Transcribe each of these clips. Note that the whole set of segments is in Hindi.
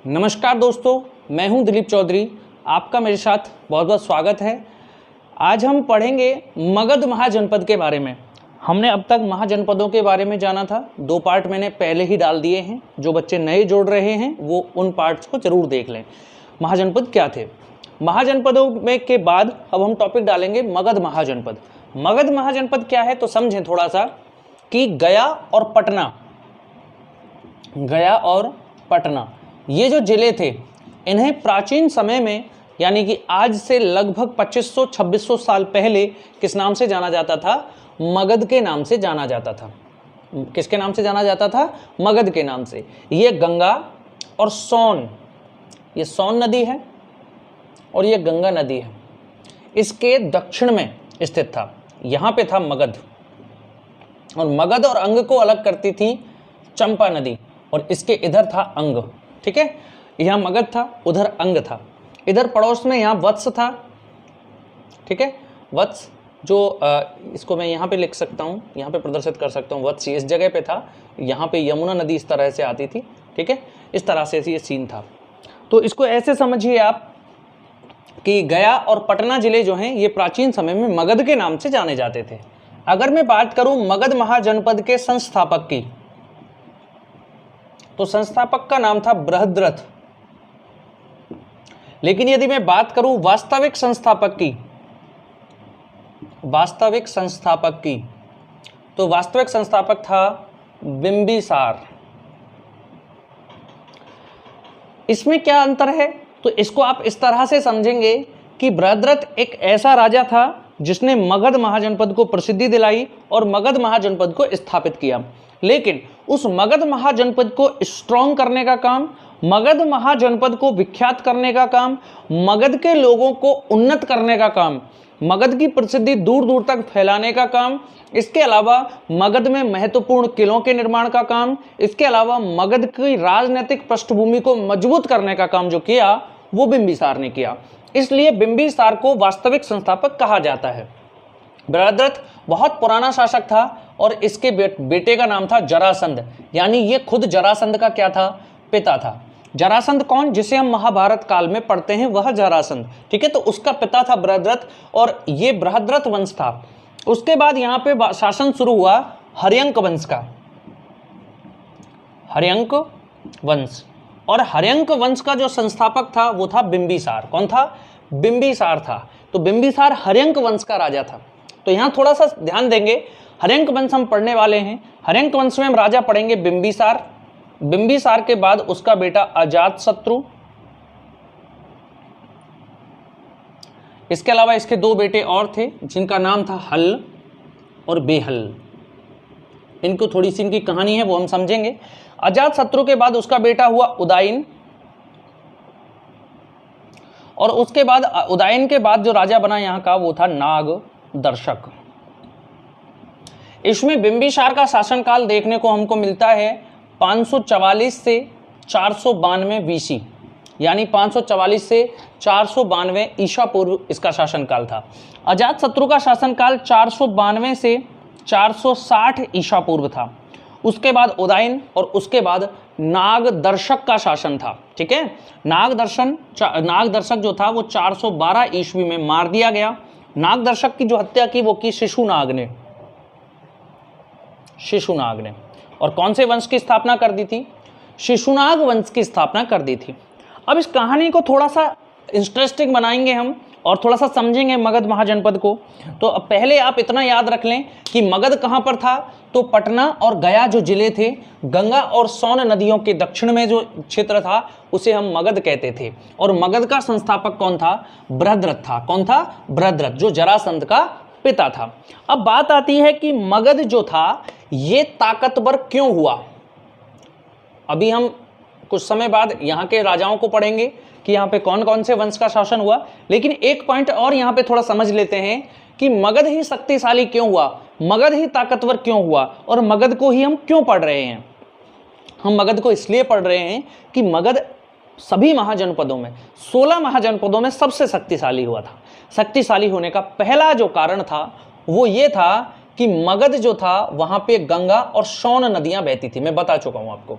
नमस्कार दोस्तों, मैं हूं दिलीप चौधरी। आपका मेरे साथ बहुत बहुत स्वागत है। आज हम पढ़ेंगे मगध महाजनपद के बारे में। हमने अब तक महाजनपदों के बारे में जाना था, 2 पार्ट मैंने पहले ही डाल दिए हैं। जो बच्चे नए जोड़ रहे हैं वो उन पार्ट्स को जरूर देख लें। महाजनपद क्या थे, महाजनपदों में के बाद अब हम टॉपिक डालेंगे मगध महाजनपद। मगध महाजनपद क्या है तो समझें थोड़ा सा कि गया और पटना ये जो जिले थे, इन्हें प्राचीन समय में यानी कि आज से लगभग 2500-2600 साल पहले किस नाम से जाना जाता था? मगध के नाम से जाना जाता था। किसके नाम से जाना जाता था? मगध के नाम से। ये गंगा और सोन, ये सोन नदी है और ये गंगा नदी है, इसके दक्षिण में स्थित था। यहाँ पे था मगध, और मगध और अंग को अलग करती थी चंपा नदी, और इसके इधर था अंग। ठीक है, यहाँ मगध था, उधर अंग था। इधर पड़ोस में यहाँ वत्स था। ठीक है, वत्स जो इसको मैं यहाँ पे लिख सकता हूँ, यहाँ पे प्रदर्शित कर सकता हूँ। वत्स इस जगह पे था, यहाँ पे यमुना नदी इस तरह से आती थी। ठीक है, इस तरह से ये सीन था। तो इसको ऐसे समझिए आप कि गया और पटना जिले जो हैं ये प्राचीन समय में मगध के नाम से जाने जाते थे। अगर मैं बात करूँ मगध महाजनपद के संस्थापक की, तो संस्थापक का नाम था बृहद्रथ। लेकिन यदि मैं बात करूं वास्तविक संस्थापक की, तो वास्तविक संस्थापक था बिंबिसार। इसमें क्या अंतर है? तो इसको आप इस तरह से समझेंगे कि बृहद्रथ एक ऐसा राजा था जिसने मगध महाजनपद को प्रसिद्धि दिलाई और मगध महाजनपद को स्थापित किया। लेकिन उस मगध महाजनपद को स्ट्रॉन्ग करने का काम, मगध महाजनपद को विख्यात करने का काम, मगध के लोगों को उन्नत करने का काम, मगध की प्रसिद्धि दूर दूर तक फैलाने का काम, इसके अलावा मगध में महत्वपूर्ण किलों के निर्माण का काम, इसके अलावा मगध की राजनीतिक पृष्ठभूमि को मजबूत करने का काम जो किया वो बिंबिसार ने किया। इसलिए बिंबिसार को वास्तविक संस्थापक कहा जाता है। बृहद्रथ बहुत पुराना शासक था और इसके बेटे का नाम था जरासंध, यानी ये खुद जरासंध का क्या था? पिता था। जरासंध कौन? जिसे हम महाभारत काल में पढ़ते हैं, वह जरासंध। ठीक है, तो उसका पिता था बृहद्रथ और ये बृहद्रथ वंश था। उसके बाद यहाँ पे शासन शुरू हुआ हर्यंक वंश का, हर्यंक वंश। और हर्यंक वंश का जो संस्थापक था वो था बिंबिसार। कौन था? बिंबिसार था। तो बिंबिसार हर्यंक वंश का राजा था। तो यहाँ थोड़ा सा ध्यान देंगे, हर्यंक वंश हम पढ़ने वाले हैं। हर्यंक वंश में हम राजा पढ़ेंगे बिंबिसार। बिंबिसार के बाद उसका बेटा अजातशत्रु, इसके अलावा इसके 2 बेटे और थे जिनका नाम था हल और बेहल। इनको थोड़ी सी इनकी कहानी है वो हम समझेंगे। अजातशत्रु के बाद उसका बेटा हुआ उदयन, और उसके बाद उदयन के बाद जो राजा बना यहाँ का वो था नागदर्शक। इसमें बिंबिसार का शासनकाल देखने को हमको मिलता है 544 से 492 बीसी, यानी 544 से 492 ईसा पूर्व इसका शासनकाल था। अजातशत्रु का शासनकाल 492 से 460 ईसा पूर्व था। उसके बाद उदयन और उसके बाद नागदर्शक का शासन था। ठीक है, नागदर्शक जो था वो 412 ईस्वी में मार दिया गया। नागदर्शक की जो हत्या की वो की शिशुनाग ने। और कौन से वंश की स्थापना कर दी थी? शिशुनाग वंश की स्थापना कर दी थी। अब इस कहानी को थोड़ा सा इंटरेस्टिंग बनाएंगे हम और थोड़ा सा समझेंगे मगध महाजनपद को। तो अब पहले आप इतना याद रख लें कि मगध कहाँ पर था? तो पटना और गया जो जिले थे, गंगा और सोन नदियों के दक्षिण में जो क्षेत्र था उसे हम मगध कहते थे। और मगध का संस्थापक कौन था? बृहद्रथ था। कौन था? बृहद्रथ, जो जरासंध का पिता था। अब बात आती है कि मगध जो था ये ताकतवर क्यों हुआ। अभी हम कुछ समय बाद यहाँ के राजाओं को पढ़ेंगे कि यहाँ पे कौन कौन से वंश का शासन हुआ, लेकिन एक पॉइंट और यहाँ पे थोड़ा समझ लेते हैं कि मगध ही शक्तिशाली क्यों हुआ, मगध ही ताकतवर क्यों हुआ, और मगध को ही हम क्यों पढ़ रहे हैं। हम मगध को इसलिए पढ़ रहे हैं कि मगध सभी महाजनपदों में 16 महाजनपदों में सबसे शक्तिशाली हुआ था। शक्तिशाली होने का पहला जो कारण था वो ये था कि मगध जो था वहां पे गंगा और सोन नदियां बहती थी। मैं बता चुका हूं आपको,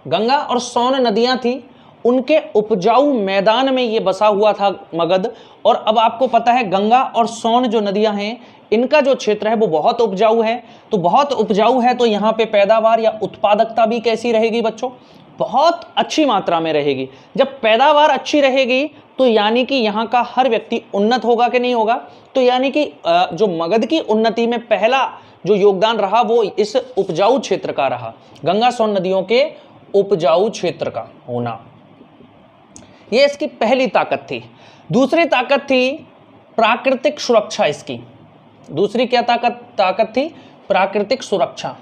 गंगा और सोन नदियां थी, उनके उपजाऊ मैदान में ये बसा हुआ था मगध। और अब आपको पता है गंगा और सोन जो नदियां हैं इनका जो क्षेत्र है वो बहुत उपजाऊ है। तो बहुत उपजाऊ है तो यहाँ पे पैदावार या उत्पादकता भी कैसी रहेगी बच्चों, बहुत अच्छी मात्रा में रहेगी। जब पैदावार अच्छी रहेगी तो यानी कि यहाँ का हर व्यक्ति उन्नत होगा कि नहीं होगा, तो यानी कि जो मगध की उन्नति में पहला जो योगदान रहा वो इस उपजाऊ क्षेत्र का रहा, गंगा सोन नदियों के उपजाऊ क्षेत्र का होना। ये इसकी पहली ताकत थी। दूसरी ताकत थी प्राकृतिक सुरक्षा। इसकी दूसरी क्या ताकत थी? प्राकृतिक सुरक्षा।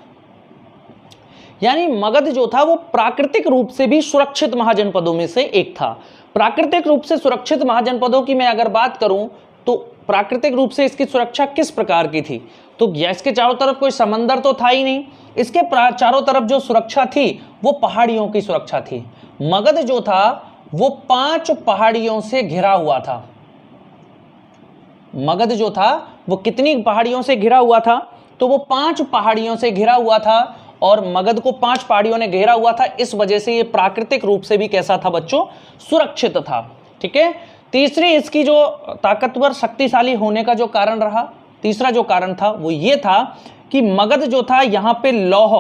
यानी मगध जो था वो प्राकृतिक रूप से भी सुरक्षित महाजनपदों में से एक था। प्राकृतिक रूप से सुरक्षित महाजनपदों की मैं अगर बात करूं तो प्राकृतिक रूप से इसकी सुरक्षा किस प्रकार की थी? तो इसके चारों तरफ कोई समंदर तो था ही नहीं, इसके चारों तरफ जो सुरक्षा थी वो पहाड़ियों की सुरक्षा थी। मगध जो था वो 5 पहाड़ियों से घिरा हुआ था। मगध जो था वो कितनी पहाड़ियों से घिरा हुआ था? तो वो 5 पहाड़ियों से घिरा हुआ था और मगध को 5 पहाड़ियों ने घेरा हुआ था। इस वजह से ये प्राकृतिक रूप से भी कैसा था बच्चों? सुरक्षित था। ठीक है। तीसरी इसकी जो ताकतवर शक्तिशाली होने का जो कारण रहा, तीसरा जो कारण था वो ये था कि मगध जो था यहां पे लौह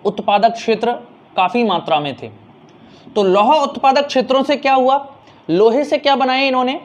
उत्पादक क्षेत्र काफी मात्रा में थे। तो लौह उत्पादक क्षेत्रों से क्या हुआ? लोहे से क्या बनाए इन्होंने?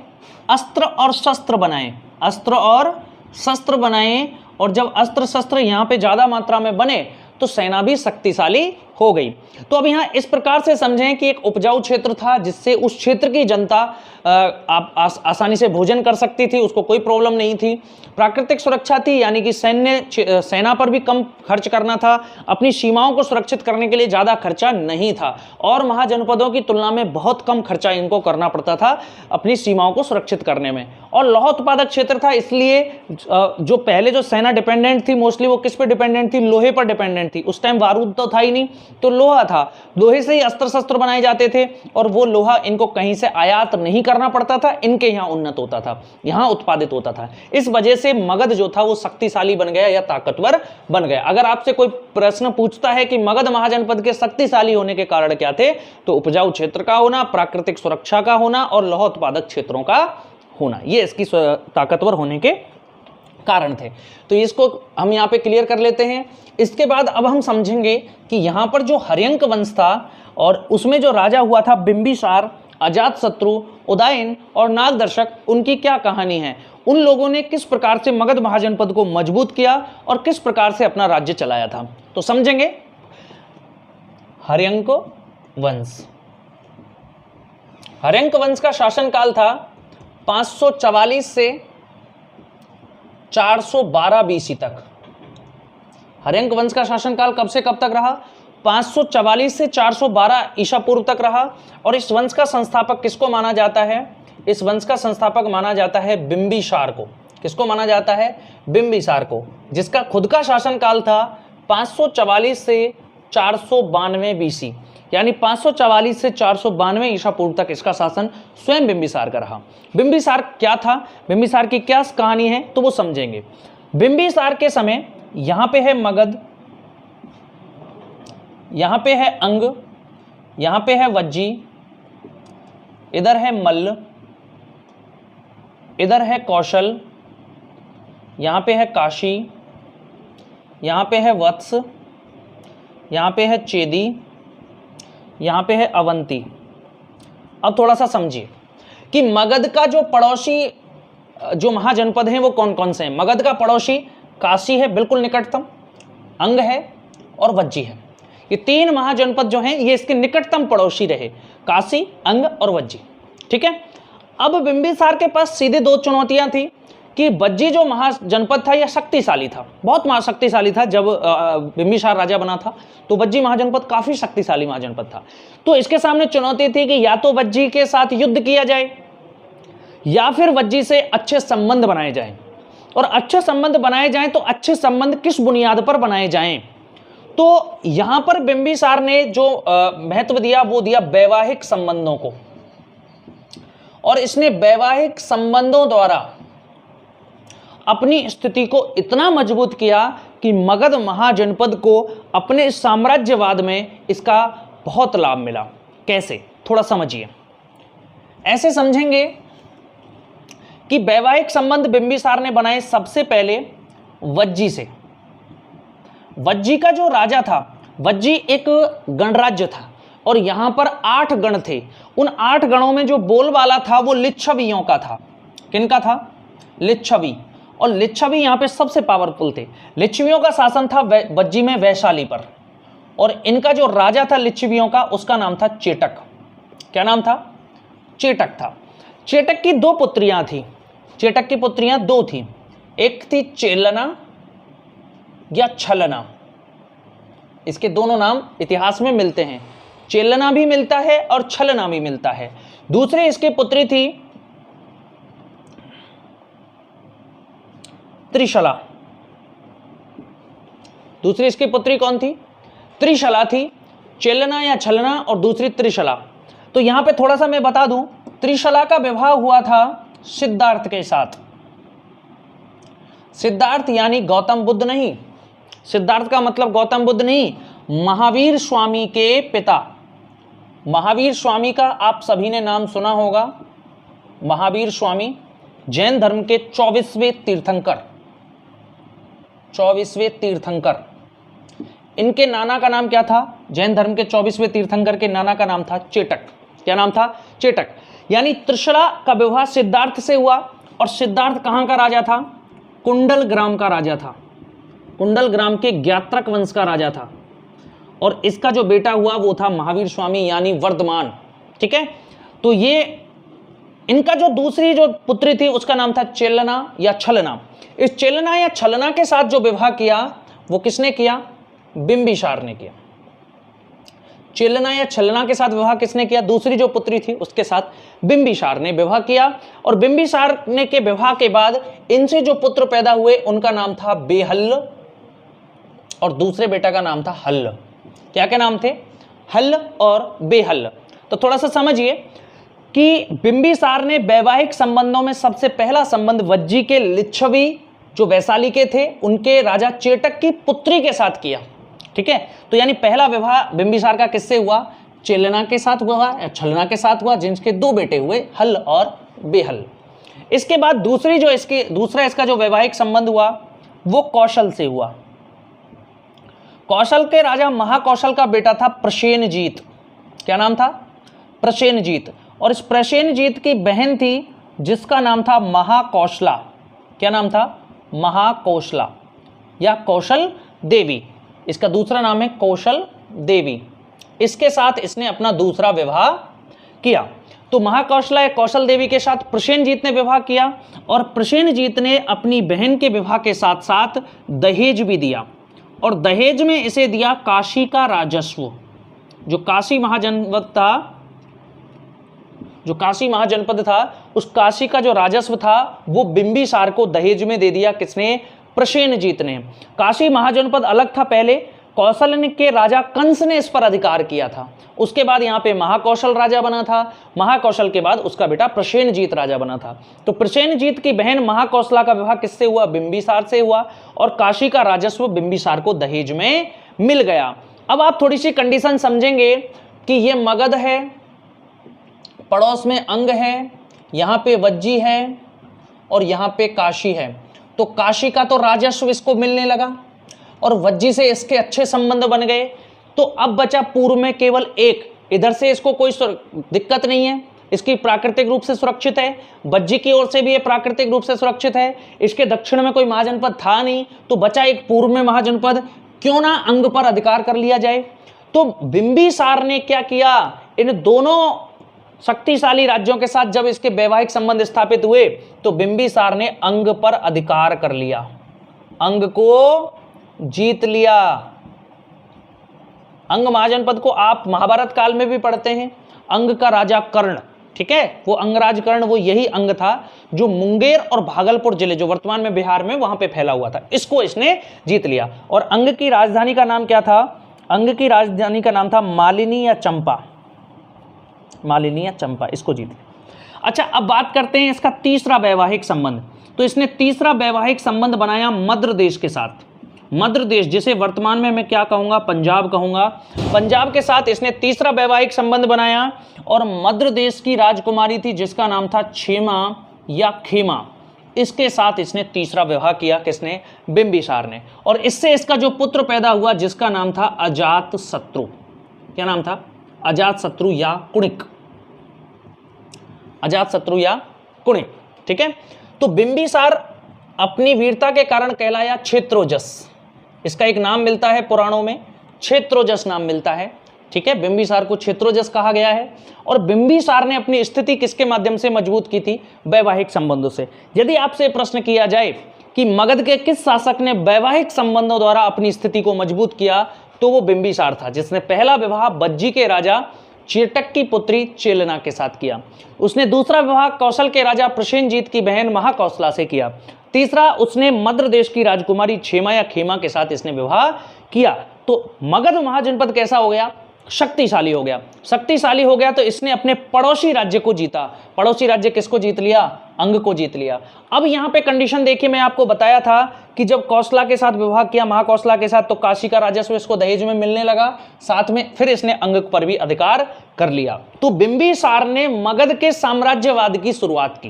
अस्त्र और शस्त्र बनाए। अस्त्र और शस्त्र बनाए और जब अस्त्र शस्त्र यहाँ पे ज़्यादा मात्रा में बने तो सेना भी शक्तिशाली हो गई। तो अब यहाँ इस प्रकार से समझें कि एक उपजाऊ क्षेत्र था जिससे उस क्षेत्र की जनता आसानी से भोजन कर सकती थी, उसको कोई प्रॉब्लम नहीं थी। प्राकृतिक सुरक्षा थी यानी कि सेना पर भी कम खर्च करना था, अपनी सीमाओं को सुरक्षित करने के लिए ज़्यादा खर्चा नहीं था और महाजनपदों की तुलना में बहुत कम खर्चा इनको करना पड़ता था अपनी सीमाओं को सुरक्षित करने में। और लौह उत्पादक क्षेत्र था इसलिए जो पहले जो सेना डिपेंडेंट थी मोस्टली वो किस पे डिपेंडेंट थी? लोहे पर डिपेंडेंट थी। उस टाइम बारूद तो था ही नहीं, तो लोहा था, लोहे से ही अस्त्र शस्त्र बनाए जाते थे और वो लोहा इनको कहीं से आयात नहीं करना पड़ता था, इनके यहाँ उन्नत होता था, यहाँ उत्पादित होता था। इस वजह से मगध जो था वो शक्तिशाली बन गया या ताकतवर बन गया। अगर आपसे कोई प्रश्न पूछता है कि मगध महाजनपद के शक्तिशाली होने के कारण क्या थे, तो उपजाऊ क्षेत्र का होना, प्राकृतिक सुरक्षा का होना और लौह उत्पादक क्षेत्रों का होना, ये इसकी ताकतवर होने के कारण थे। तो इसको हम यहाँ पे क्लियर कर लेते हैं। इसके बाद अब हम समझेंगे कि यहाँ पर जो हर्यंक वंश था और उसमें जो राजा हुआ था बिंबिसार, अजातशत्रु, उदयन और नागदर्शक, उनकी क्या कहानी है? उन लोगों ने किस प्रकार से मगध महाजनपद को मजबूत किया और किस प्रकार से अपना राज्य चलाया था, तो समझेंगे। हर्यंक वंश। हर्यंक वंश का शासनकाल था 544 से 412 बीसी तक। हर्यंक वंश का शासनकाल कब से कब तक रहा? 544 से 412 ईसा पूर्व तक रहा। और इस वंश का संस्थापक किसको माना जाता है? इस वंश का संस्थापक माना जाता है बिंबिसार को। किसको माना जाता है? बिंबिसार को, जिसका खुद का शासनकाल था 544 से 492 बीसी, यानी 544 से 492 ईसा पूर्व तक इसका शासन स्वयं बिंबिसार का रहा। बिंबिसार क्या था, बिंबिसार की क्या कहानी है, तो वो समझेंगे। बिंबिसार के समय यहां पे है मगध, यहां पे है अंग, यहां पे है वज्जी, इधर है मल्ल, इधर है कौशल, यहां पे है काशी, यहां पे है वत्स, यहां पे है चेदी, यहां पे है अवंती। अब थोड़ा सा समझिए कि मगध का जो पड़ोसी जो महाजनपद हैं वो कौन कौन से हैं। मगध का पड़ोसी काशी है, बिल्कुल निकटतम, अंग है और वज्जी है। ये 3 महाजनपद जो हैं ये इसके निकटतम पड़ोसी रहे, काशी, अंग और वज्जी। ठीक है। अब बिंबिसार के पास सीधे 2 चुनौतियां थी कि वज्जी जो महाजनपद था यह शक्तिशाली था, बहुत महाशक्तिशाली था। जब बिंबिसार राजा बना था तो वज्जी महाजनपद काफी शक्तिशाली महाजनपद था। तो इसके सामने चुनौती थी कि या तो वज्जी के साथ युद्ध किया जाए या फिर वज्जी से अच्छे संबंध बनाए जाएं। और अच्छे संबंध बनाए जाएं तो अच्छे संबंध किस बुनियाद पर बनाए जाएं? तो यहां पर बिंबिसार ने जो महत्व दिया वो दिया वैवाहिक संबंधों को, और इसने वैवाहिक संबंधों द्वारा अपनी स्थिति को इतना मजबूत किया कि मगध महाजनपद को अपने साम्राज्यवाद में इसका बहुत लाभ मिला। कैसे, थोड़ा समझिए। ऐसे समझेंगे कि वैवाहिक संबंध बिंबिसार ने बनाए सबसे पहले वज्जी से। वज्जी का जो राजा था, वज्जी एक गणराज्य था और यहां पर 8 गण थे। उन 8 गणों में जो बोलबाला था वो लिच्छवियों का था। किनका था? लिच्छवी। और लिच्छवी यहां पे सबसे पावरफुल थे। लिच्छवियों का शासन था वज्जी में वैशाली पर, और इनका जो राजा था लिच्छवियों का, उसका नाम था चेटक। क्या नाम था? चेटक था। चेटक की 2 पुत्रियां थी। चेटक की पुत्रियां 2 थी, एक थी चेलना या छलना। इसके दोनों नाम इतिहास में मिलते हैं, चेलना भी मिलता है और छलना भी मिलता है। दूसरी इसकी पुत्री थी त्रिशला। दूसरी इसकी पुत्री कौन थी? त्रिशला थी। चेलना या छलना और दूसरी त्रिशला। तो यहां पे थोड़ा सा मैं बता दूं, त्रिशला का विवाह हुआ था सिद्धार्थ के साथ। सिद्धार्थ यानी गौतम बुद्ध नहीं, सिद्धार्थ का मतलब गौतम बुद्ध नहीं, महावीर स्वामी के पिता। महावीर स्वामी का आप सभी ने नाम सुना होगा। महावीर स्वामी जैन धर्म के 24वें तीर्थंकर, 24वें तीर्थंकर। इनके नाना का नाम क्या था? जैन धर्म के 24वें तीर्थंकर के नाना का नाम था चेटक। क्या नाम था? चेटक। यानी त्रिशला का विवाह सिद्धार्थ से हुआ, और सिद्धार्थ कहां का राजा था? कुंडल ग्राम का राजा था। कुंडल ग्राम के ज्ञात्रक वंश का राजा था, और इसका जो बेटा हुआ वो था महावीर स्वामी यानी वर्धमान। ठीक है, तो ये इनका जो दूसरी जो पुत्री थी उसका नाम था चेलना या छलना। इस चेलना या छलना के साथ जो विवाह किया वो किसने किया? बिंबिसार ने किया। चेलना या छलना के साथ विवाह किसने किया? दूसरी जो पुत्री थी उसके साथ बिंबिसार ने विवाह किया, और बिंबिसार ने के विवाह के बाद इनसे जो पुत्र पैदा हुए उनका नाम था बेहल्ल, और दूसरे बेटा का नाम था हल्ल। क्या क्या नाम थे? हल्ल और बेहल्ल। तो थोड़ा सा समझिए कि बिंबिसार ने वैवाहिक संबंधों में सबसे पहला संबंध वज्जी के लिच्छवी जो वैशाली के थे उनके राजा चेटक की पुत्री के साथ किया। ठीक है, तो यानी पहला विवाह बिंबिसार का किससे हुआ? चेलना के साथ हुआ या छलना के साथ हुआ, जिनके 2 बेटे हुए, हल्ल और बेहल्ल। इसके बाद दूसरा इसका जो वैवाहिक संबंध हुआ वो कौशल से हुआ। कौशल के राजा महाकौशल का बेटा था प्रसेनजीत। क्या नाम था? प्रसेनजीत। और इस प्रसेनजीत की बहन थी जिसका नाम था महाकौशला। क्या नाम था? महाकौशला या कौशल देवी। इसका दूसरा नाम है कौशल देवी। इसके साथ इसने अपना दूसरा विवाह किया। तो महाकौशला या कौशल देवी के साथ प्रसेनजीत ने विवाह किया, और प्रसेनजीत ने अपनी बहन के विवाह के साथ साथ दहेज भी दिया, और दहेज में इसे दिया काशी का राजस्व। जो काशी महाजनपद था उस काशी का जो राजस्व था वो बिंबिसार को दहेज में दे दिया। किसने? प्रसेनजीत ने। काशी महाजनपद अलग था पहले, कौशल के राजा कंस ने इस पर अधिकार किया था। उसके बाद यहाँ पे महाकौशल राजा बना था, महाकौशल के बाद उसका बेटा प्रसेनजीत राजा बना था। तो प्रसेनजीत की बहन महाकौशला का विवाह किससे हुआ? बिंबिसार से हुआ, और काशी का राजस्व बिंबिसार को दहेज में मिल गया। अब आप थोड़ी सी कंडीशन समझेंगे कि ये मगध है, पड़ोस में अंग है, यहाँ पे वज्जी है और यहाँ पे काशी है। तो काशी का तो राजस्व इसको मिलने लगा और वज्जी से इसके अच्छे संबंध बन गए। तो अब बचा पूर्व में केवल एक, इधर से इसको कोई दिक्कत नहीं है, इसकी प्राकृतिक रूप से सुरक्षित है। वज्जी की ओर से भी ये प्राकृतिक रूप से सुरक्षित है। इसके दक्षिण में कोई महाजनपद था नहीं, तो बचा एक पूर्व में महाजनपद। क्यों ना अंग पर अधिकार कर लिया जाए। तो बिंबिसार ने क्या किया? इन दोनों शक्तिशाली राज्यों के साथ जब इसके वैवाहिक संबंध स्थापित हुए तो बिंबिसार ने अंग पर अधिकार कर लिया, अंग को जीत लिया। अंग महाजनपद को आप महाभारत काल में भी पढ़ते हैं। अंग का राजा कर्ण, ठीक है, वो अंगराज कर्ण, वो यही अंग था जो मुंगेर और भागलपुर जिले जो वर्तमान में बिहार में वहां पे फैला हुआ था, इसको इसने जीत लिया। और अंग की राजधानी का नाम क्या था? अंग की राजधानी का नाम था मालिनी या चंपा, मालिनी या चंपा, इसको जीत लिया। अच्छा, अब बात करते हैं इसका तीसरा वैवाहिक संबंध। तो इसने तीसरा वैवाहिक संबंध बनाया मद्र देश के साथ। मध्य देश, जिसे वर्तमान में मैं क्या कहूँगा, पंजाब कहूँगा, पंजाब के साथ इसने तीसरा वैवाहिक संबंध बनाया और मध्य देश की राजकुमारी थी जिसका नाम था क्षेमा या खेमा, इसके साथ इसने तीसरा विवाह किया। किसने? बिंबिसार ने। और इससे इसका जो पुत्र पैदा हुआ जिसका नाम था अजातशत्रु। क्या नाम था? अजातशत्रु या कुणिक, अजातशत्रु या कुणिक। ठीक है, तो बिंबिसार अपनी वीरता के कारण कहलाया क्षेत्रोजस। इसका एक नाम मिलता है पुराणों में, क्षेत्रोजस नाम मिलता है। ठीक है, बिंबिसार को क्षेत्रोजस कहा गया है। और बिंबिसार ने अपनी स्थिति किसके माध्यम से मजबूत की थी? वैवाहिक संबंधों से। यदि आपसे प्रश्न किया जाए कि मगध के किस शासक ने वैवाहिक संबंधों द्वारा अपनी स्थिति को मजबूत किया, तो वो बिंबिसार था, जिसने पहला विवाह बज्जी के राजा चेटक की पुत्री चेलना के साथ किया। उसने दूसरा विवाह कौशल के राजा प्रसेनजीत की बहन महाकौशला से किया। तीसरा, उसने मध्य देश की राजकुमारी क्षेमा या खेमा के साथ इसने विवाह किया। तो मगध महाजनपद कैसा हो गया? शक्तिशाली हो गया। शक्तिशाली हो गया तो इसने अपने पड़ोसी राज्य को जीता। पड़ोसी राज्य किसको जीत लिया? अंग को जीत लिया। अब यहाँ पे कंडीशन देखिए, मैं आपको बताया था कि जब कौशला के साथ विवाह किया, महाकौशला के साथ, तो काशी का राजस्व इसको दहेज में मिलने लगा, साथ में फिर इसने अंग पर भी अधिकार कर लिया। तो बिंबिसार ने मगध के साम्राज्यवाद की शुरुआत की।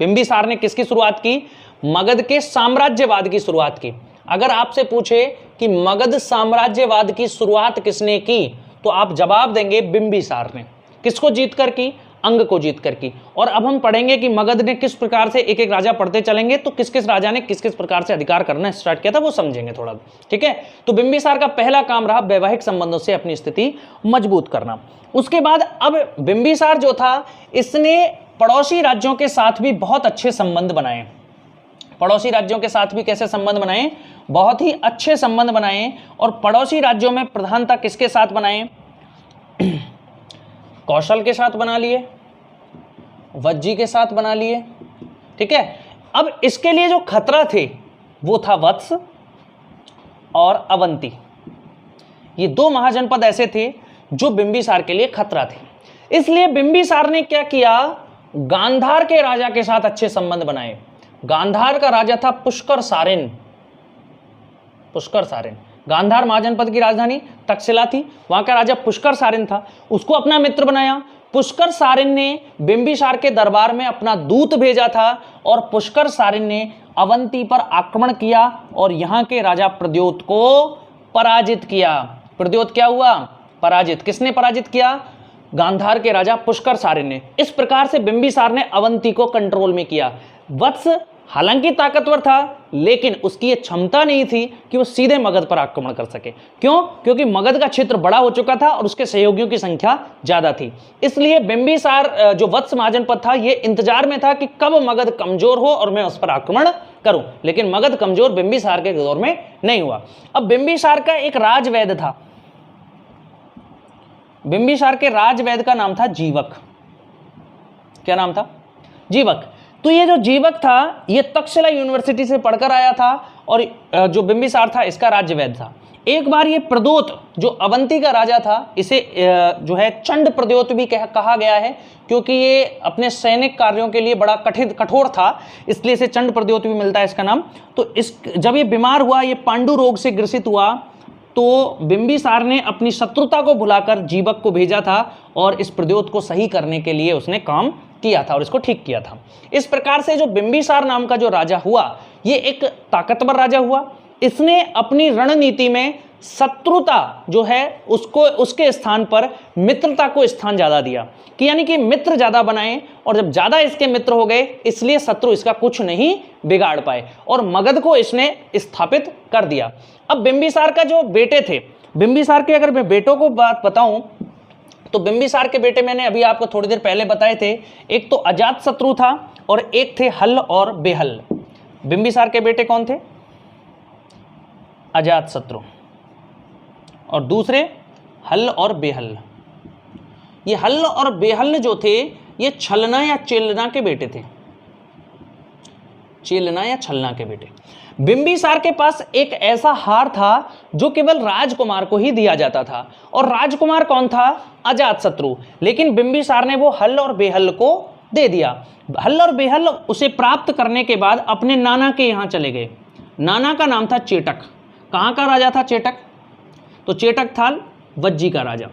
बिंबिसार ने किसकी शुरुआत की? मगध के साम्राज्यवाद की शुरुआत की। अगर आपसे पूछे कि मगध साम्राज्यवाद की शुरुआत किसने की, तो आप जवाब देंगे बिंबिसार ने। किसको जीतकर की? अंग को जीतकर की। और अब हम पढ़ेंगे कि मगध ने किस प्रकार से, एक एक राजा पढ़ते चलेंगे तो किस किस राजा ने किस किस प्रकार से अधिकार करना स्टार्ट किया था वो समझेंगे थोड़ा। ठीक है, तो बिंबिसार का पहला काम रहा वैवाहिक संबंधों से अपनी स्थिति मजबूत करना। उसके बाद अब बिंबिसार जो था, इसने पड़ोसी राज्यों के साथ भी बहुत अच्छे संबंध बनाए। पड़ोसी राज्यों के साथ भी कैसे संबंध बनाए? बहुत ही अच्छे संबंध बनाए। और पड़ोसी राज्यों में प्रधानता किसके साथ बनाए? कौशल के साथ बना लिए, वज्जी के साथ बना लिए। ठीक है, अब इसके लिए जो खतरा थे वो था वत्स और अवंती। ये दो महाजनपद ऐसे थे जो बिंबिसार के लिए खतरा थे। इसलिए बिंबिसार ने क्या किया? गांधार के राजा के साथ अच्छे संबंध बनाए। गांधार का राजा था पुष्कर सारिन। पुष्कर सारिन, गांधार महाजनपद की राजधानी तक्षशिला थी, वहां का राजा पुष्कर सारिन था, उसको अपना मित्र बनाया। पुष्कर सारिन ने बिंबिसार के दरबार में अपना दूत भेजा था और पुष्कर सारिन ने अवंती पर आक्रमण किया और यहां के राजा प्रद्योत को पराजित किया। प्रद्योत क्या हुआ? पराजित। किसने पराजित किया? गांधार के राजा पुष्कर सारिन ने। इस प्रकार से बिंबिसार ने अवंती को कंट्रोल में किया। वत्स हालांकि ताकतवर था, लेकिन उसकी ये क्षमता नहीं थी कि वो सीधे मगध पर आक्रमण कर सके। क्यों? क्योंकि मगध का क्षेत्र बड़ा हो चुका था और उसके सहयोगियों की संख्या ज्यादा थी। इसलिए बिंबिसार जो वत्स महाजनपद था, ये इंतजार में था कि कब मगध कमजोर हो और मैं उस पर आक्रमण करूं। लेकिन मगध कमजोर बिंबिसार के दौर में नहीं हुआ। अब बिंबिसार का एक राजवैद्य था। बिंबिसार के राजवैद्य का नाम था जीवक। क्या नाम था? जीवक। तो ये जो जीवक था, ये तक्षशिला यूनिवर्सिटी से पढ़कर आया था और जो बिंबिसार था इसका राज्यवैद्य था। एक बार ये प्रद्योत जो अवंती का राजा था, इसे जो है चंड प्रद्योत भी कहा गया है, क्योंकि ये अपने सैनिक कार्यों के लिए बड़ा कठोर था, इसलिए इसे चंड प्रद्योत भी मिलता है इसका नाम। तो जब ये बीमार हुआ, ये पांडु रोग से ग्रसित हुआ, तो बिंबिसार ने अपनी शत्रुता को भुलाकर जीवक को भेजा था और इस प्रद्योत को सही करने के लिए उसने काम किया था और इसको ठीक किया था। इस प्रकार से जो बिंबिसार नाम का जो राजा हुआ, ये एक ताकतवर राजा हुआ। इसने अपनी रणनीति में शत्रुता जो है उसको, उसके स्थान पर मित्रता को स्थान ज्यादा दिया, कि यानी कि मित्र ज्यादा बनाए, और जब ज्यादा इसके मित्र हो गए इसलिए शत्रु इसका कुछ नहीं बिगाड़ पाए और मगध को इसने स्थापित कर दिया। अब बिंबिसार का जो बेटे थे, बिंबिसार के अगर मैं बेटों को बात बताऊं तो बिंबिसार के बेटे मैंने अभी आपको थोड़ी देर पहले बताए थे। एक तो अजातशत्रु था और एक थे हल और बेहल। बिंबिसार के बेटे कौन थे? अजातशत्रु, और दूसरे हल और बेहल। ये हल और बेहल जो थे, ये छलना या चेलना के बेटे थे। चेलना या छलना के बेटे। बिंबिसार के पास एक ऐसा हार था जो केवल राजकुमार को ही दिया जाता था, और राजकुमार कौन था? अजातशत्रु। लेकिन बिंबिसार ने वो हल और बेहल को दे दिया। हल और बेहल उसे प्राप्त करने के बाद अपने नाना के यहां चले गए। नाना का नाम था चेटक। कहाँ का राजा था चेटक? तो चेटक था वज्जी का राजा।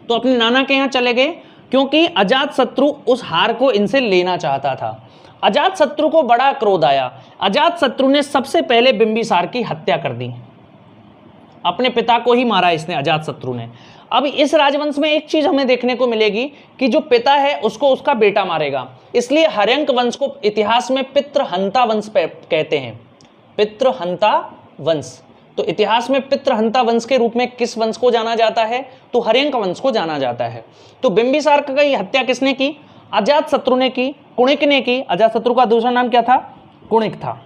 तो अपने नाना के यहाँ चले गए क्योंकि अजातशत्रु उस हार को इनसे लेना चाहता था। अजातशत्रु को बड़ा क्रोध आया। अजातशत्रु ने सबसे पहले बिंबिसार की हत्या कर दी, अपने पिता को ही मारा इसने, अजातशत्रु ने। अब इस राजवंश में एक चीज हमें देखने को मिलेगी कि जो पिता है उसको उसका बेटा मारेगा, इसलिए हर्यंक वंश को इतिहास में पितृहंता वंश कहते हैं। पितृहंता वंश, तो इतिहास में पितृहंता वंश के रूप में किस वंश को जाना जाता है? तो हर्यंक वंश को जाना जाता है। तो बिंबिसार की हत्या किसने की? अजातशत्रु ने की, कुणिक ने की। अजातशत्रु का दूसरा नाम क्या था? कुणिक था।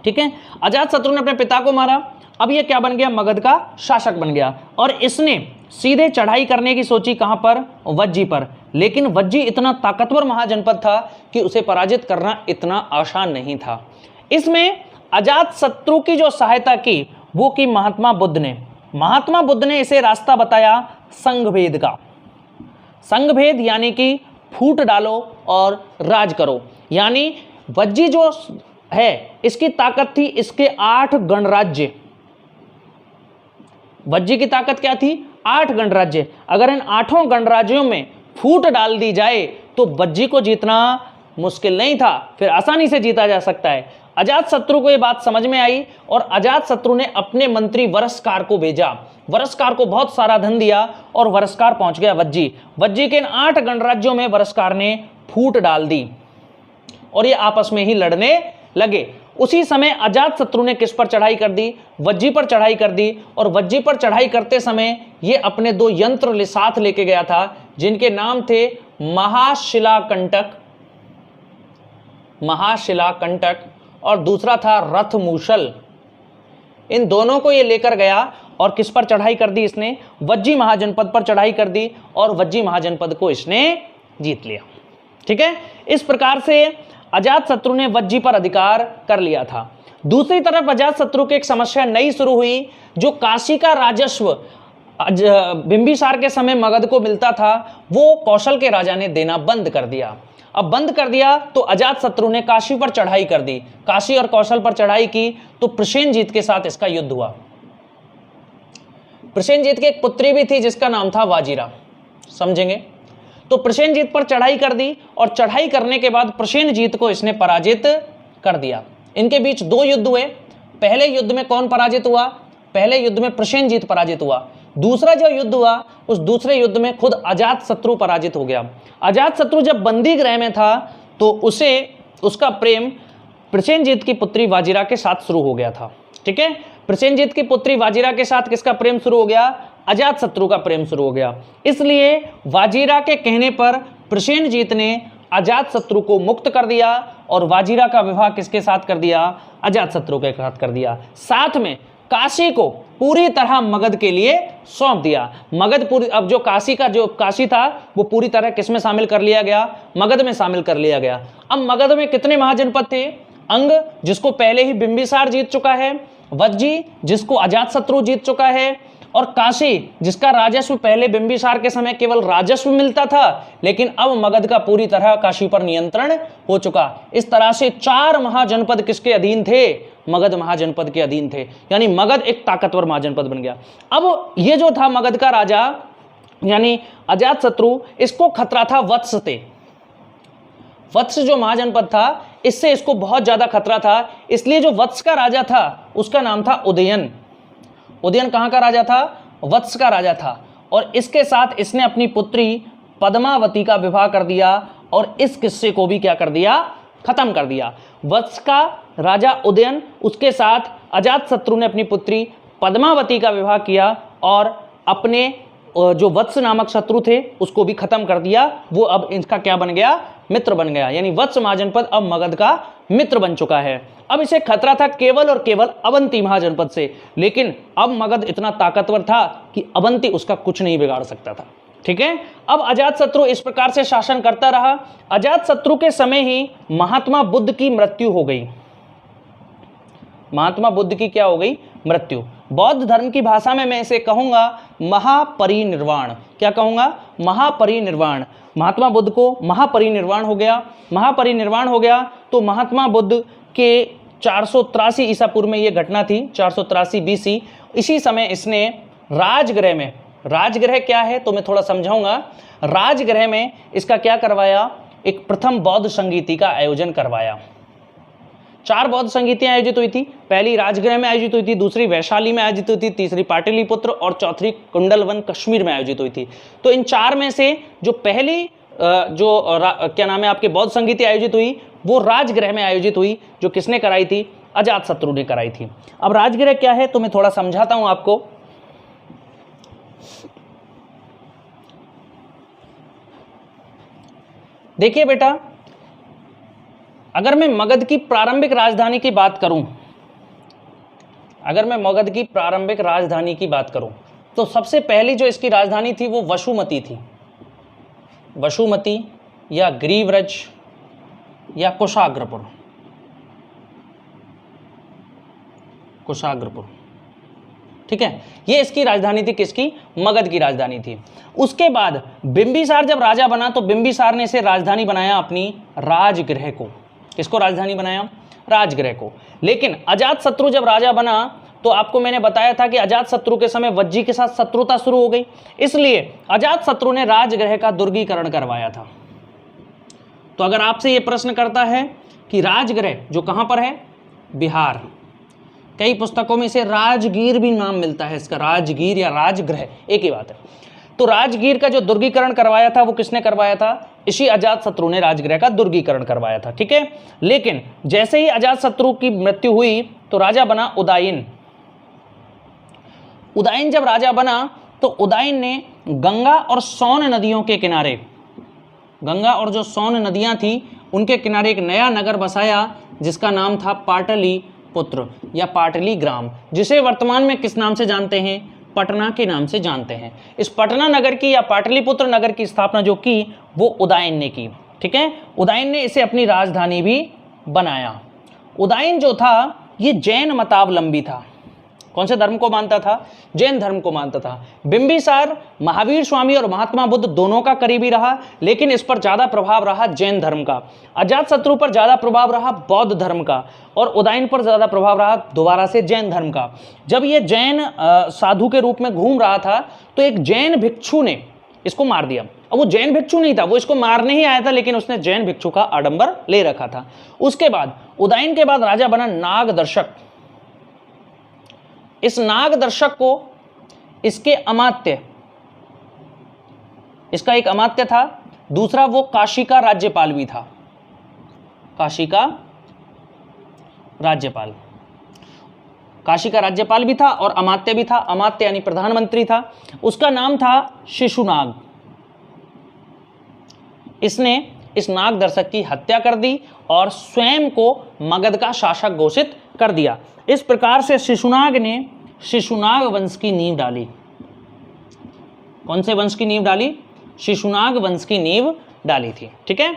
ठीक है, अजातशत्रु ने अपने पिता को मारा। अब ये क्या बन गया? मगध का शासक बन गया और इसने सीधे चढ़ाई करने की सोची। कहां पर? वज्जी पर। लेकिन वज्जी इतना ताकतवर महाजनपद था कि उसे पराजित करना इतना आसान नहीं था। इसमें अजातशत्रु की जो सहायता की वो की महात्मा बुद्ध ने। महात्मा बुद्ध ने इसे रास्ता बताया संघभेद का। संघभेद यानी कि फूट डालो और राज करो। यानी वज्जी जो है इसकी ताकत थी इसके 8 गणराज्य। वज्जी की ताकत क्या थी? 8 गणराज्य। अगर इन 8 गणराज्यों में फूट डाल दी जाए तो वज्जी को जीतना मुश्किल नहीं था, फिर आसानी से जीता जा सकता है। अजातशत्रु को यह बात समझ में आई और अजातशत्रु ने अपने मंत्री वरस्कार को भेजा। वरस्कार को बहुत सारा धन दिया और वरस्कार पहुंच गया वज्जी। वज्जी के इन 8 गणराज्यों में वरस्कार ने फूट डाल दी और ये आपस में ही लड़ने लगे। उसी समय अजातशत्रु ने किस पर चढ़ाई कर दी? वज्जी पर चढ़ाई कर दी। और वज्जी पर चढ़ाई करते समय ये अपने 2 यंत्र साथ लेके गया था जिनके नाम थे महाशिलाकंटक और दूसरा था रथमूषल। इन दोनों को ये लेकर गया और किस पर चढ़ाई कर दी इसने? वज्जी महाजनपद पर चढ़ाई कर दी और वज्जी महाजनपद को इसने जीत लिया। ठीक है, इस प्रकार से अजातशत्रु ने वज्जी पर अधिकार कर लिया था। दूसरी तरफ अजातशत्रु की एक समस्या नई शुरू हुई। जो काशी का राजस्व बिंबिसार के समय मगध को मिलता था वो कौशल के राजा ने देना बंद कर दिया। अब बंद कर दिया तो अजातशत्रु ने काशी पर चढ़ाई कर दी। काशी और कौशल पर चढ़ाई की तो प्रसेनजीत के साथ इसका युद्ध हुआ। प्रसेनजीत की एक पुत्री भी थी जिसका नाम था वाजिरा, समझेंगे। तो प्रसेनजीत पर चढ़ाई कर दी और चढ़ाई करने के बाद प्रसेनजीत को इसने पराजित कर दिया। इनके बीच 2 युद्ध हुए। पहले युद्ध में कौन पराजित हुआ? पहले युद्ध में प्रसेनजीत पराजित हुआ। दूसरा जो युद्ध हुआ उस दूसरे युद्ध में खुद अजातशत्रु पराजित हो गया। अजातशत्रु जब बंदी गृह में था तो उसका प्रेम प्रसेनजीत की पुत्री वाजिरा के साथ शुरू हो गया था। ठीक है, प्रसेनजीत की पुत्री वाजिरा के साथ किसका प्रेम शुरू हो गया? अजातशत्रु का प्रेम शुरू हो गया। इसलिए वाजिरा के कहने पर प्रसेनजीत ने अजातशत्रु को मुक्त कर दिया और वाजिरा का विवाह किसके साथ कर दिया? अजातशत्रु के साथ कर दिया। साथ में काशी को पूरी तरह मगध के लिए सौंप दिया। मगध पूरी, अब जो काशी था वो पूरी तरह किस में शामिल कर लिया गया? मगध में शामिल कर लिया गया। अब मगध में कितने महाजनपद थे? अंग, जिसको पहले ही बिंबिसार जीत चुका है, वज्जी जिसको अजातशत्रु जीत चुका है, और काशी जिसका राजस्व पहले बिंबिसार के समय केवल राजस्व मिलता था लेकिन अब मगध का पूरी तरह काशी पर नियंत्रण हो चुका। इस तरह से 4 महाजनपद किसके अधीन थे? मगध महाजनपद के अधीन थे। यानी मगध एक ताकतवर महाजनपद बन गया। अब ये जो था मगध का राजा यानी अजातशत्रु, इसको खतरा था वत्स से। वत्स जो महाजनपद था इससे इसको बहुत ज्यादा खतरा था। इसलिए जो वत्स का राजा था उसका नाम था उदयन। उदयन कहाँ का राजा था? वत्स का राजा था। और इसके साथ इसने अपनी पुत्री पद्मावती का विवाह कर दिया और इस किस्से को भी क्या कर दिया? खत्म कर दिया। वत्स का राजा उदयन, उसके साथ अजातशत्रु ने अपनी पुत्री पद्मावती का विवाह किया और अपने जो वत्स नामक शत्रु थे उसको भी खत्म कर दिया। वो अब इसका क्या बन गया? मित्र बन गया। यानी वत्स महाजनपद अब मगध का मित्र बन चुका है। अब इसे खतरा था केवल और केवल अवंती महाजनपद से, लेकिन अब मगध इतना ताकतवर था कि अवंती उसका कुछ नहीं बिगाड़ सकता था। ठीक है, अब अजातशत्रु इस प्रकार से शासन करता रहा। अजातशत्रु के समय ही महात्मा बुद्ध की मृत्यु हो गई। महात्मा बुद्ध की क्या हो गई? मृत्यु। बौद्ध धर्म की भाषा में मैं इसे कहूंगा महापरिनिर्वाण। क्या कहूंगा? महापरिनिर्वाण। महात्मा बुद्ध को महापरिनिर्वाण हो गया। महापरिनिर्वाण हो गया तो महात्मा बुद्ध के 483 ईसा पूर्व में ये घटना थी, 483 BC। इसी समय इसने राजगृह में, राजगृह क्या है तो मैं थोड़ा समझाऊंगा, राजगृह में इसका क्या करवाया, एक प्रथम बौद्ध संगीति का आयोजन करवाया। 4 बौद्ध संगीतियां आयोजित हुई थी, पहली राजगृह में आयोजित हुई थी, दूसरी वैशाली में आयोजित हुई थी, तीसरी पाटलिपुत्र और चौथी कुंडलवन कश्मीर में आयोजित हुई थी। तो इन 4 में से जो पहली क्या नाम है आपके बौद्ध संगीति आयोजित हुई वो राजगृह में आयोजित हुई, जो किसने कराई थी, अजातशत्रु ने कराई थी। अब राजगृह क्या है तो मैं थोड़ा समझाता हूं आपको। देखिए बेटा, अगर मैं मगध की प्रारंभिक राजधानी की बात करूं, अगर मैं मगध की प्रारंभिक राजधानी की बात करूं तो सबसे पहली जो इसकी राजधानी थी वो वसुमती थी, वसुमती या ग्रीव्रज या कुशाग्रपुर, कुशाग्रपुर, ठीक है, ये इसकी राजधानी थी, किसकी, मगध की राजधानी थी। उसके बाद बिंबिसार जब राजा बना तो बिंबिसार ने इसे राजधानी बनाया अपनी राजगृह को, किसको राजधानी बनाया, राजगृह को। लेकिन अजातशत्रु जब राजा बना तो आपको मैंने बताया था कि अजातशत्रु के समय वज्जी के साथ शत्रुता शुरू हो गई, इसलिए अजातशत्रु ने राजगृह का दुर्गीकरण करवाया था। तो अगर आपसे यह प्रश्न करता है कि राजगृह जो कहां पर है, बिहार, कई पुस्तकों में इसे राजगीर भी नाम मिलता है इसका, राजगीर या राजगृह एक ही बात है। तो राजगीर का जो दुर्गीकरण करवाया था वो किसने करवाया था, इसी अजातशत्रु ने राजगृह का दुर्गीकरण करवाया था, ठीक है। लेकिन जैसे ही अजातशत्रु की मृत्यु हुई तो राजा बना उदायन। उदायन जब राजा बना तो उदायन ने गंगा और सोन नदियों के किनारे, गंगा और जो सोन नदियां थी उनके किनारे एक नया नगर बसाया जिसका नाम था पाटलिपुत्र या पाटली ग्राम, जिसे वर्तमान में किस नाम से जानते हैं, पटना के नाम से जानते हैं। इस पटना नगर की या पाटलिपुत्र नगर की स्थापना जो की वो उदायन ने की, ठीक है। उदायन ने इसे अपनी राजधानी भी बनाया। उदायन जो था ये जैन मतावलंबी था, कौन से धर्म को मानता था, जैन धर्म को मानता था। बिंबिसार महावीर स्वामी और महात्मा बुद्ध दोनों का करीबी रहा, लेकिन इस पर ज्यादा प्रभाव रहा जैन धर्म का। अजातशत्रु पर ज्यादा प्रभाव रहा बौद्ध धर्म का, और उदायन पर ज्यादा प्रभाव रहा दोबारा से जैन धर्म का। जब ये जैन साधु के रूप में घूम रहा था तो एक जैन भिक्षु ने इसको मार दिया। अब वो जैन भिक्षु नहीं था, वो इसको मारने ही आया था, लेकिन उसने जैन भिक्षु का आडंबर ले रखा था। उसके बाद उदायन के बाद राजा बना नागदर्शक। इस नागदर्शक को इसके अमात्य, इसका एक अमात्य था, दूसरा वो काशी का राज्यपाल भी था, काशी का राज्यपाल, काशी का राज्यपाल भी था और अमात्य भी था। अमात्य यानी प्रधानमंत्री था, उसका नाम था शिशुनाग। इसने इस नागदर्शक की हत्या कर दी और स्वयं को मगध का शासक घोषित कर दिया। इस प्रकार से शिशुनाग ने शिशुनाग वंश की नींव डाली। कौन से वंश की नींव डाली, शिशुनाग वंश की नींव डाली थी, ठीक है।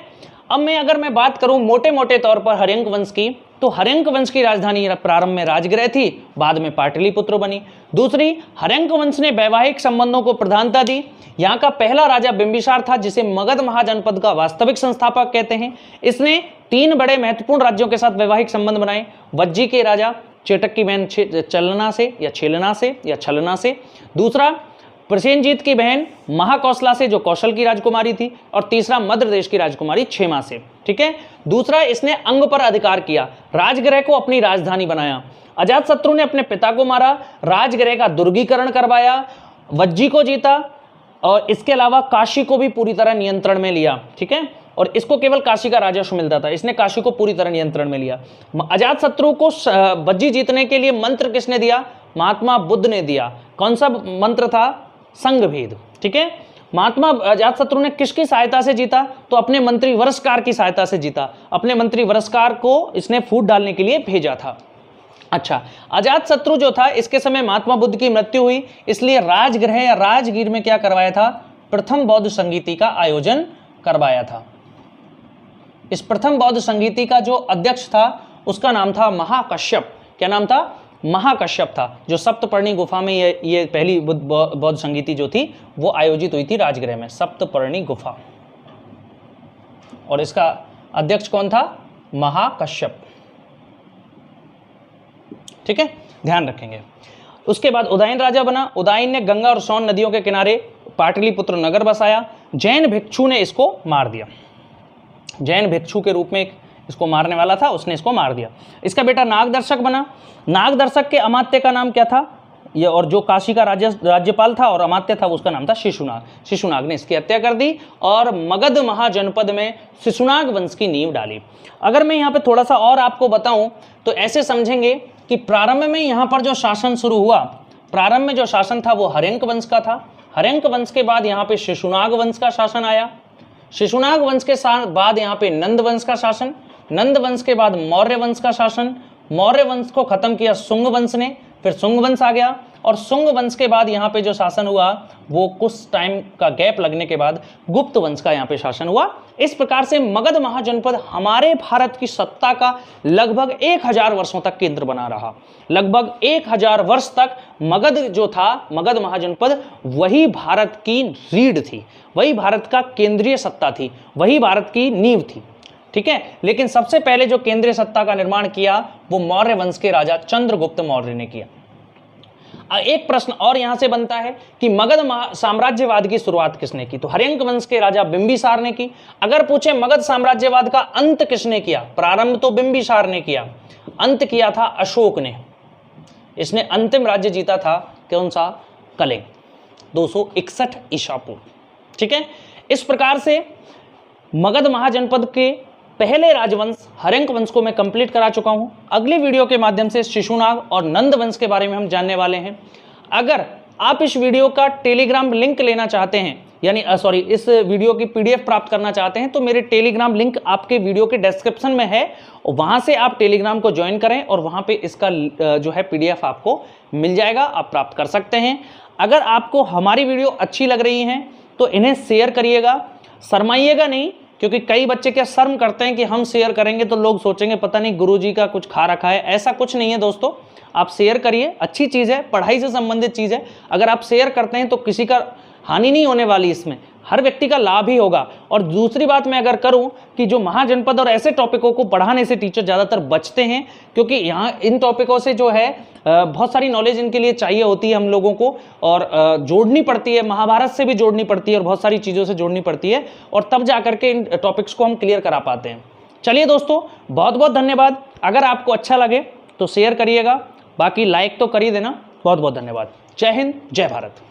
अब अगर मैं बात करूं मोटे मोटे तौर पर हर्यंक वंश की, तो हर्यंक वंश की राजधानी प्रारंभ में राजगृह थी, बाद में पाटलिपुत्र बनी। दूसरी, हर्यंक वंश ने वैवाहिक संबंधों को प्रधानता दी। यहाँ का पहला राजा बिंबिसार था, जिसे मगध महाजनपद का वास्तविक संस्थापक कहते हैं। इसने 3 बड़े महत्वपूर्ण राज्यों के साथ वैवाहिक संबंध बनाए, वज्जी के राजा चेटक की बहन चलना से या छेलना से या छलना से, दूसरा प्रसेनजीत की बहन महाकौशला से जो कौशल की राजकुमारी थी, और तीसरा मध्य प्रदेश की राजकुमारी क्षेमा से, ठीक है। दूसरा, इसने अंग पर अधिकार किया, राजगृह को अपनी राजधानी बनाया। अजातशत्रु ने अपने पिता को मारा, राजगृह का दुर्गीकरण करवाया, वज्जी को जीता और इसके अलावा काशी को भी पूरी तरह नियंत्रण में लिया, ठीक है। और इसको केवल काशी का राजस्व मिलता था, इसने काशी को पूरी तरह नियंत्रण में लिया। अजातशत्रु को वज्जी जीतने के लिए मंत्र किसने दिया, महात्मा बुद्ध ने दिया। कौन सा मंत्र था, संघभेद, ठीक है। महात्मा अजातशत्रु ने किसकी सहायता से जीता, तो अपने मंत्री वरसकार की सहायता से जीता। अपने मंत्री वरसकार को इसने फूट डालने के लिए भेजा था। अच्छा, अजातशत्रु जो था इसके समय महात्मा बुद्ध की मृत्यु हुई, इसलिए राजगृह या राजगीर में क्या करवाया था, प्रथम बौद्ध संगीति का आयोजन करवाया था। इस प्रथम बौद्ध संगीति का जो अध्यक्ष था उसका नाम था महाकश्यप। क्या नाम था, महाकश्यप था, जो सप्तपर्णी गुफा में ये पहली बौद्ध संगीति जो थी वो आयोजित हुई थी राजगृह में, सप्तपर्णी गुफा। और इसका अध्यक्ष कौन था, महाकश्यप। ठीक है, ध्यान रखेंगे। उसके बाद उदयन राजा बना। उदयन ने गंगा और सोन नदियों के किनारे पाटलिपुत्र नगर बसाया। जैन भिक्षु ने इसको मार दिया, जैन भिक्षु के रूप में इसको मारने वाला था, उसने इसको मार दिया। इसका बेटा नागदर्शक बना। नागदर्शक के अमात्य का नाम क्या था, ये, और जो काशी का राज्यपाल था और अमात्य था उसका नाम था शिशुनाग। शिशुनाग ने इसकी हत्या कर दी और मगध महाजनपद में शिशुनाग वंश की नींव डाली। अगर मैं यहाँ पे थोड़ा सा और आपको बताऊं तो ऐसे समझेंगे कि प्रारंभ में यहाँ पर जो शासन शुरू हुआ, प्रारंभ में जो शासन था वो हर्यंक वंश का था। हर्यंक वंश के बाद यहाँ पे शिशुनाग वंश का शासन आया। शिशुनाग वंश के बाद यहाँ पे नंद वंश का शासन। नंद वंश के बाद मौर्य वंश का शासन। मौर्य वंश को खत्म किया शुंग वंश ने, फिर शुंग वंश आ गया। और शुंग वंश के बाद यहाँ पे जो शासन हुआ वो कुछ टाइम का गैप लगने के बाद गुप्त वंश का यहाँ पे शासन हुआ। इस प्रकार से मगध महाजनपद हमारे भारत की सत्ता का लगभग 1000 वर्षों तक केंद्र बना रहा। लगभग 1000 वर्ष तक मगध जो था, मगध महाजनपद, वही भारत की रीढ़ थी, वही भारत का केंद्रीय सत्ता थी, वही भारत की नींव थी। ठीक है, लेकिन सबसे पहले जो केंद्रीय सत्ता का निर्माण किया वो मौर्य वंश के राजा चंद्रगुप्त मौर्य ने किया। एक प्रश्न और यहां से बनता है कि मगध साम्राज्यवाद की शुरुआत किसने की, तो हर्यंक वंश के राजा बिंबिसार ने की। अगर पूछे मगध साम्राज्यवाद का अंत किसने किया, प्रारंभ तो बिंबिसार ने किया, अंत किया था अशोक ने। इसने अंतिम राज्य जीता था कौन सा, कलिंग, 261 ईसा पूर्व। ठीक है, इस प्रकार से मगध महाजनपद के पहले राजवंश हर्यंक वंश को मैं कंप्लीट करा चुका हूं। अगली वीडियो के माध्यम से शिशुनाग और नंद वंश के बारे में हम जानने वाले हैं। अगर आप इस वीडियो का टेलीग्राम लिंक लेना चाहते हैं, यानी इस वीडियो की PDF प्राप्त करना चाहते हैं, तो मेरे टेलीग्राम लिंक आपके वीडियो के डिस्क्रिप्शन में है, और वहां से आप टेलीग्राम को ज्वाइन करें और वहां पे इसका जो है PDF आपको मिल जाएगा, आप प्राप्त कर सकते हैं। अगर आपको हमारी वीडियो अच्छी लग रही है तो इन्हें शेयर करिएगा, शर्माइएगा नहीं, क्योंकि कई बच्चे क्या शर्म करते हैं कि हम शेयर करेंगे तो लोग सोचेंगे पता नहीं गुरुजी का कुछ खा रखा है। ऐसा कुछ नहीं है दोस्तों, आप शेयर करिए, अच्छी चीज़ है, पढ़ाई से संबंधित चीज़ है। अगर आप शेयर करते हैं तो किसी का हानि नहीं होने वाली, इसमें हर व्यक्ति का लाभ ही होगा। और दूसरी बात मैं अगर करूं कि जो महाजनपद और ऐसे टॉपिकों को पढ़ाने से टीचर ज़्यादातर बचते हैं, क्योंकि यहाँ इन टॉपिकों से जो है बहुत सारी नॉलेज इनके लिए चाहिए होती है हम लोगों को, और जोड़नी पड़ती है, महाभारत से भी जोड़नी पड़ती है और बहुत सारी चीज़ों से जोड़नी पड़ती है, और तब जा करके इन टॉपिक्स को हम क्लियर करा पाते हैं। चलिए दोस्तों, बहुत बहुत धन्यवाद। अगर आपको अच्छा लगे तो शेयर करिएगा, बाकी लाइक तो कर ही देना। बहुत बहुत धन्यवाद। जय हिंद, जय भारत।